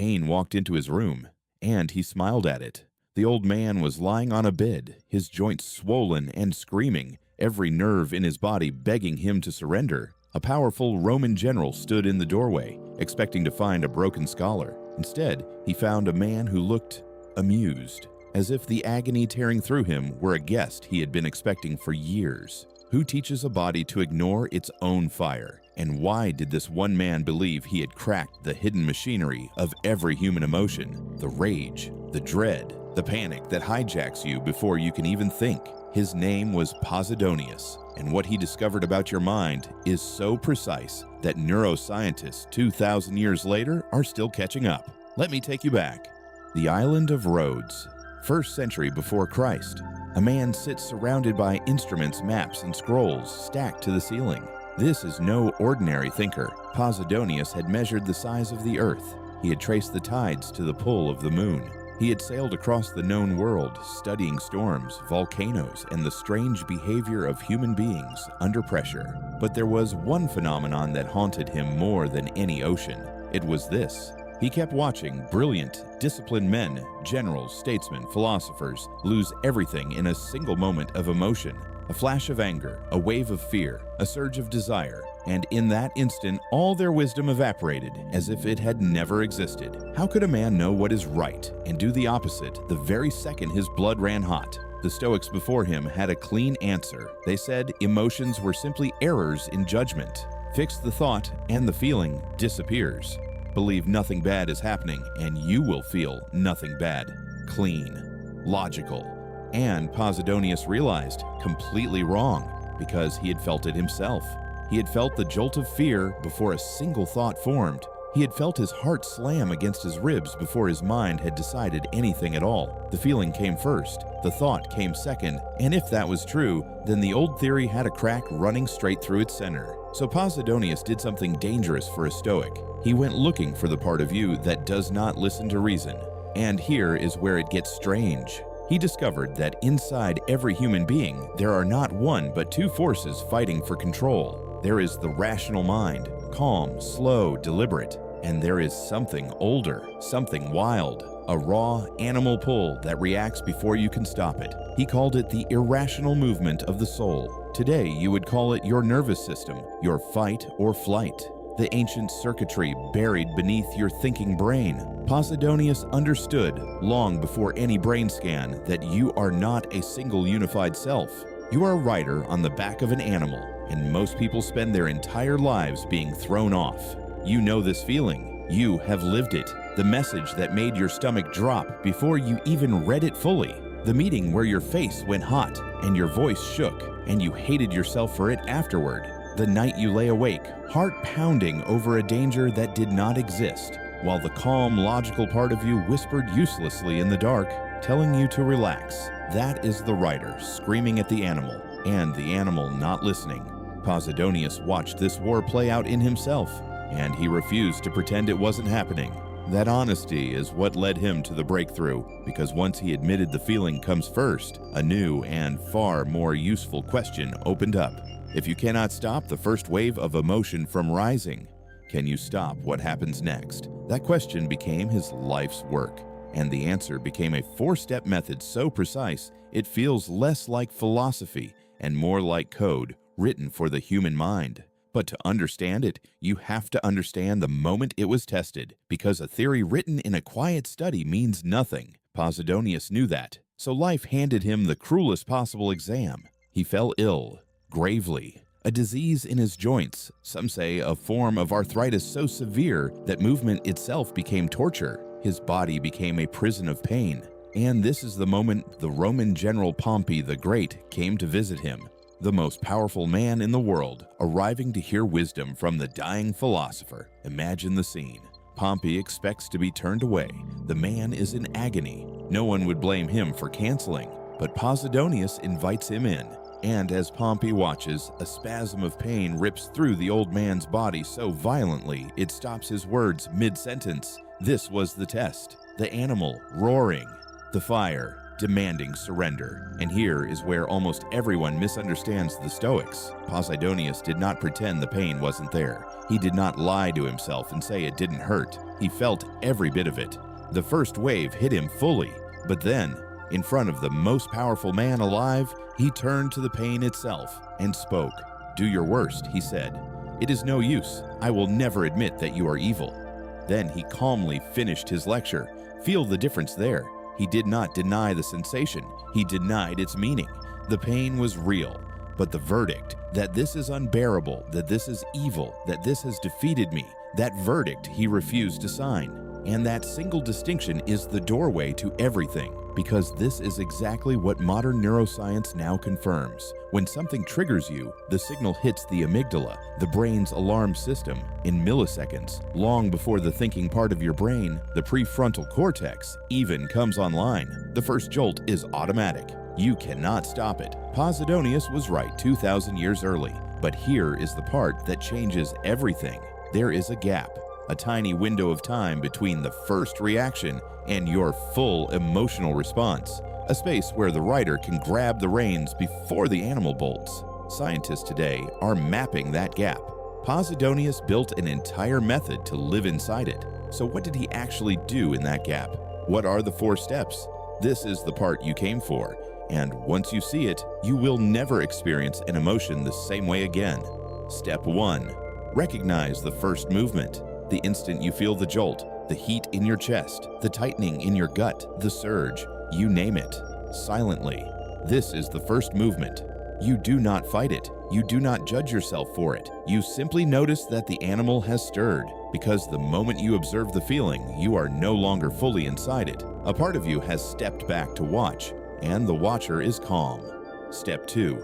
pain walked into his room, and he smiled at it. The old man was lying on a bed, his joints swollen and screaming, every nerve in his body begging him to surrender. A powerful Roman general stood in the doorway, expecting to find a broken scholar. Instead, he found a man who looked amused, as if the agony tearing through him were a guest he had been expecting for years. Who teaches a body to ignore its own fire? And why did this one man believe he had cracked the hidden machinery of every human emotion? The rage, the dread, the panic that hijacks you before you can even think. His name was Posidonius, and what he discovered about your mind is so precise that neuroscientists 2,000 years later are still catching up. Let me take you back. The island of Rhodes, 1st century before Christ. A man sits surrounded by instruments, maps, and scrolls stacked to the ceiling. This is no ordinary thinker. Posidonius had measured the size of the earth. He had traced the tides to the pull of the moon. He had sailed across the known world, studying storms, volcanoes, and the strange behavior of human beings under pressure. But there was one phenomenon that haunted him more than any ocean. It was this. He kept watching brilliant, disciplined men, generals, statesmen, philosophers, lose everything in a single moment of emotion. A flash of anger, a wave of fear, a surge of desire, and in that instant all their wisdom evaporated as if it had never existed. How could a man know what is right and do the opposite the very second his blood ran hot? The Stoics before him had a clean answer. They said emotions were simply errors in judgment. Fix the thought and the feeling disappears. Believe nothing bad is happening and you will feel nothing bad. Clean. Logical. And Posidonius realized completely wrong because he had felt it himself. He had felt the jolt of fear before a single thought formed. He had felt his heart slam against his ribs before his mind had decided anything at all. The feeling came first, the thought came second, and if that was true, then the old theory had a crack running straight through its center. So Posidonius did something dangerous for a Stoic. He went looking for the part of you that does not listen to reason. And here is where it gets strange. He discovered that inside every human being, there are not one but two forces fighting for control. There is the rational mind, calm, slow, deliberate, and there is something older, something wild, a raw animal pull that reacts before you can stop it. He called it the irrational movement of the soul. Today, you would call it your nervous system, your fight or flight, the ancient circuitry buried beneath your thinking brain. Posidonius understood, long before any brain scan, that you are not a single unified self. You are a rider on the back of an animal, and most people spend their entire lives being thrown off. You know this feeling. You have lived it. The message that made your stomach drop before you even read it fully. The meeting where your face went hot and your voice shook, and you hated yourself for it afterward. The night you lay awake, heart pounding over a danger that did not exist, while the calm, logical part of you whispered uselessly in the dark, telling you to relax. That is the rider screaming at the animal, and the animal not listening. Posidonius watched this war play out in himself, and he refused to pretend it wasn't happening. That honesty is what led him to the breakthrough, because once he admitted the feeling comes first, a new and far more useful question opened up. If you cannot stop the first wave of emotion from rising, can you stop what happens next? That question became his life's work, and the answer became a 4-step method so precise it feels less like philosophy and more like code written for the human mind. But to understand it, you have to understand the moment it was tested, because a theory written in a quiet study means nothing. Posidonius knew that, so life handed him the cruelest possible exam. He fell ill, gravely. A disease in his joints, some say a form of arthritis so severe that movement itself became torture. His body became a prison of pain. And this is the moment the Roman general Pompey the Great came to visit him, the most powerful man in the world, arriving to hear wisdom from the dying philosopher. Imagine the scene. Pompey expects to be turned away. The man is in agony. No one would blame him for canceling, but Posidonius invites him in. And as Pompey watches, a spasm of pain rips through the old man's body so violently it stops his words mid-sentence. This was the test. The animal roaring. The fire. demanding surrender. And here is where almost everyone misunderstands the Stoics. Posidonius did not pretend the pain wasn't there. He did not lie to himself and say it didn't hurt. He felt every bit of it. The first wave hit him fully, but then, in front of the most powerful man alive, he turned to the pain itself and spoke. "Do your worst," he said. "It is no use. I will never admit that you are evil." Then he calmly finished his lecture. Feel the difference there. He did not deny the sensation. He denied its meaning. The pain was real, but the verdict that this is unbearable, that this is evil, that this has defeated me, that verdict he refused to sign. And that single distinction is the doorway to everything, because this is exactly what modern neuroscience now confirms. When something triggers you, the signal hits the amygdala, the brain's alarm system, in milliseconds. Long before the thinking part of your brain, the prefrontal cortex, even comes online. The first jolt is automatic. You cannot stop it. Posidonius was right 2,000 years early, but here is the part that changes everything. There is a gap. A tiny window of time between the first reaction and your full emotional response, a space where the rider can grab the reins before the animal bolts. Scientists today are mapping that gap. Posidonius built an entire method to live inside it. So what did he actually do in that gap? What are the 4 steps? This is the part you came for, and once you see it, you will never experience an emotion the same way again. Step 1. Recognize the first movement. The instant you feel the jolt, the heat in your chest, the tightening in your gut, the surge, you name it, silently. This is the first movement. You do not fight it. You do not judge yourself for it. You simply notice that the animal has stirred, because the moment you observe the feeling, you are no longer fully inside it. A part of you has stepped back to watch, and the watcher is calm. Step 2.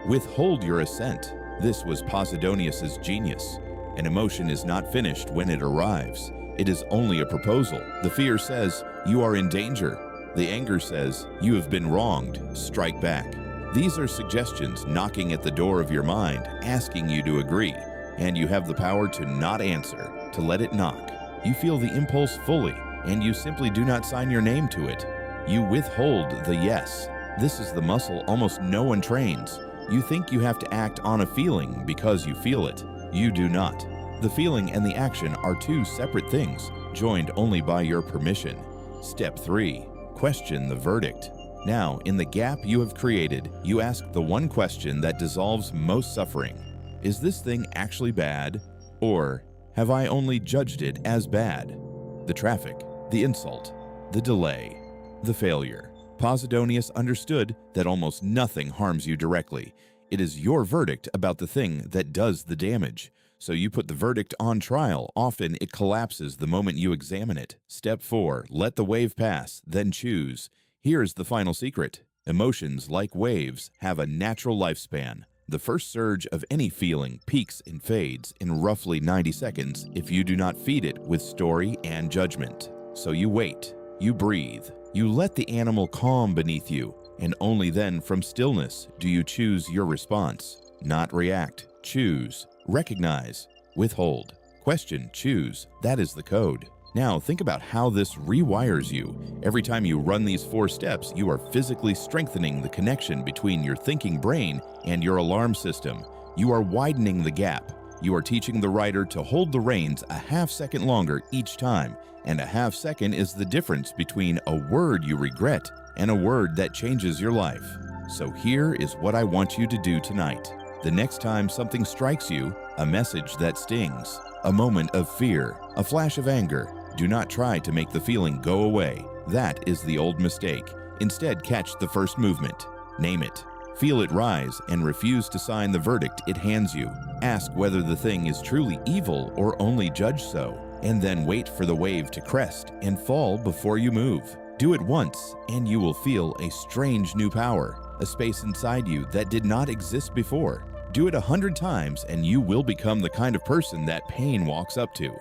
Withhold your assent. This was Posidonius's genius. An emotion is not finished when it arrives. It is only a proposal. The fear says, "You are in danger." The anger says, "You have been wronged. Strike back." These are suggestions knocking at the door of your mind, asking you to agree, and you have the power to not answer, to let it knock. You feel the impulse fully, and you simply do not sign your name to it. You withhold the yes. This is the muscle almost no one trains. You think you have to act on a feeling because you feel it. You do not. The feeling and the action are 2 separate things, joined only by your permission. Step 3. Question the verdict. Now, in the gap you have created, you ask the one question that dissolves most suffering. Is this thing actually bad? Or have I only judged it as bad? The traffic, the insult, the delay, the failure. Posidonius understood that almost nothing harms you directly. It is your verdict about the thing that does the damage. So you put the verdict on trial. Often it collapses the moment you examine it. Step 4. Let the wave pass, then choose. Here's the final secret. Emotions, like waves, have a natural lifespan. The first surge of any feeling peaks and fades in roughly 90 seconds if you do not feed it with story and judgment. So you wait, you breathe, you let the animal calm beneath you, and only then from stillness do you choose your response. Not react, choose, recognize, withhold, question, choose. That is the code. Now think about how this rewires you. Every time you run these 4 steps, you are physically strengthening the connection between your thinking brain and your alarm system. You are widening the gap. You are teaching the rider to hold the reins a half second longer each time, and a half second is the difference between a word you regret and a word that changes your life. So here is what I want you to do tonight. The next time something strikes you, a message that stings, a moment of fear, a flash of anger, do not try to make the feeling go away. That is the old mistake. Instead, catch the first movement. Name it. Feel it rise and refuse to sign the verdict it hands you. Ask whether the thing is truly evil or only judged so, and then wait for the wave to crest and fall before you move. Do it once, and you will feel a strange new power, a space inside you that did not exist before. Do it 100 times, and you will become the kind of person that pain walks up to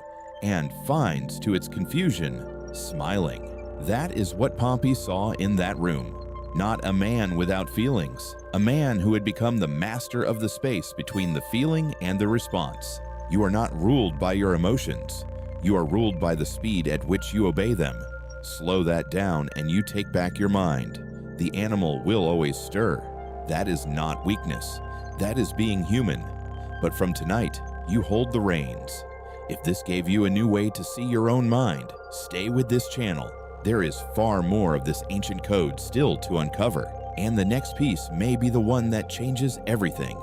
and finds, to its confusion, smiling. That is what Pompey saw in that room. Not a man without feelings, a man who had become the master of the space between the feeling and the response. You are not ruled by your emotions. You are ruled by the speed at which you obey them. Slow that down and you take back your mind. The animal will always stir. That is not weakness. That is being human. But from tonight, you hold the reins. If this gave you a new way to see your own mind, stay with this channel. There is far more of this ancient code still to uncover, and the next piece may be the one that changes everything.